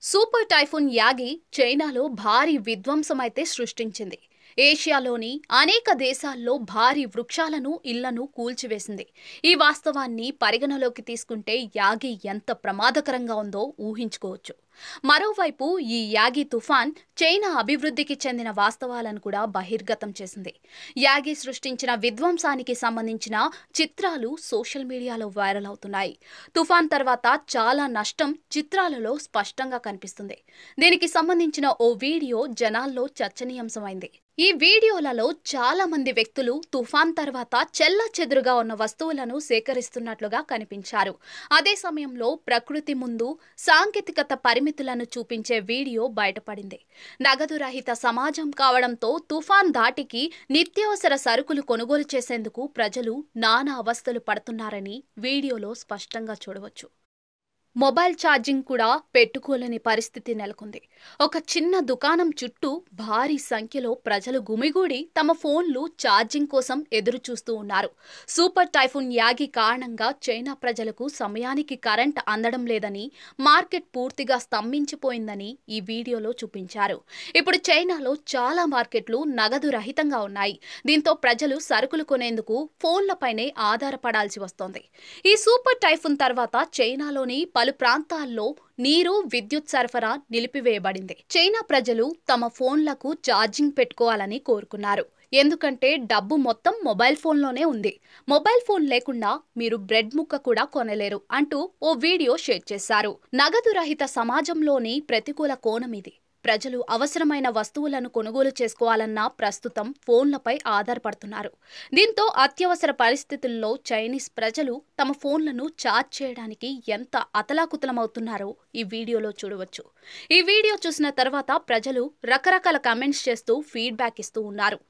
Super typhoon Yagi చైనాలో భారీ విధ్వంసమైతే సృష్టించింది. ఏషియాలోని అనేక దేశాల్లో భారీ వృక్షాలను, ఇళ్లను కూల్చివేసింది. ఈ వాస్తవాన్ని పరిగణలోకి తీసుకుంటే యాగి ఎంత ప్రమాదకరంగా ఉందో ఊహించుకోవచ్చు. మరోవైపు ఈ యాగి తుఫాన్ చైనా అభివృద్ధికి చెందిన వాస్తవాలను కూడా బహిర్గతం చేసింది. యాగి సృష్టించిన విధ్వంసానికి సంబంధించిన చిత్రాలు సోషల్ మీడియాలో వైరల్ అవుతున్నాయి. తుఫాన్ తర్వాత చాలా నష్టం చిత్రాలలో స్పష్టంగా కనిపిస్తుంది. దీనికి సంబంధించిన ఓ వీడియో జనాల్లో చర్చనీయాంశమైంది. ఈ వీడియోలలో చాలా మంది వ్యక్తులు తుఫాన్ తర్వాత చెల్లాచెదురుగా ఉన్న వస్తువులను సేకరిస్తున్నట్లుగా కనిపించారు. అదే సమయంలో ప్రకృతి ముందు సాంకేతికత పరిమితులను చూపించే వీడియో బయటపడింది. నగదు రహిత సమాజం కావడంతో తుఫాన్ ధాటికి నిత్యావసర సరుకులు కొనుగోలు చేసేందుకు ప్రజలు నానా అవస్థలు పడుతున్నారని వీడియోలో స్పష్టంగా చూడవచ్చు. మొబైల్ ఛార్జింగ్ కూడా పెట్టుకోలేని పరిస్థితి నెలకొంది. ఒక చిన్న దుకాణం చుట్టూ భారీ సంఖ్యలో ప్రజలు గుమిగూడి తమ ఫోన్లు ఛార్జింగ్ కోసం ఎదురు చూస్తూ ఉన్నారు. సూపర్ టైఫూన్ యాగి కారణంగా చైనా ప్రజలకు సమయానికి కరెంట్ అందడం లేదని, మార్కెట్ పూర్తిగా స్తంభించిపోయిందని ఈ వీడియోలో చూపించారు. ఇప్పుడు చైనాలో చాలా మార్కెట్లు నగదు రహితంగా ఉన్నాయి. దీంతో ప్రజలు సరుకులు కొనేందుకు ఫోన్లపైనే ఆధారపడాల్సి వస్తోంది. ఈ సూపర్ టైఫూన్ తర్వాత చైనాలోని పలు ప్రాంతాల్లో నీరు, విద్యుత్ సరఫరా నిలిపివేయబడింది. చైనా ప్రజలు తమ ఫోన్లకు ఛార్జింగ్ పెట్టుకోవాలని కోరుకున్నారు. ఎందుకంటే డబ్బు మొత్తం మొబైల్ ఫోన్లోనే ఉంది. మొబైల్ ఫోన్ లేకుండా మీరు బ్రెడ్ ముక్క కూడా కొనలేరు అంటూ ఓ వీడియో షేర్ చేశారు. నగదు రహిత సమాజంలోని ప్రతికూల కోణం ఇది. ప్రజలు అవసరమైన వస్తువులను కొనుగోలు చేసుకోవాలన్నా ప్రస్తుతం ఫోన్లపై ఆధారపడుతున్నారు. దీంతో అత్యవసర పరిస్థితుల్లో చైనీస్ ప్రజలు తమ ఫోన్లను ఛార్జ్ చేయడానికి ఎంత అతలాకుతలమవుతున్నారో ఈ వీడియోలో చూడవచ్చు. ఈ వీడియో చూసిన తర్వాత ప్రజలు రకరకాల కామెంట్స్ చేస్తూ ఫీడ్బ్యాక్ ఇస్తూ ఉన్నారు.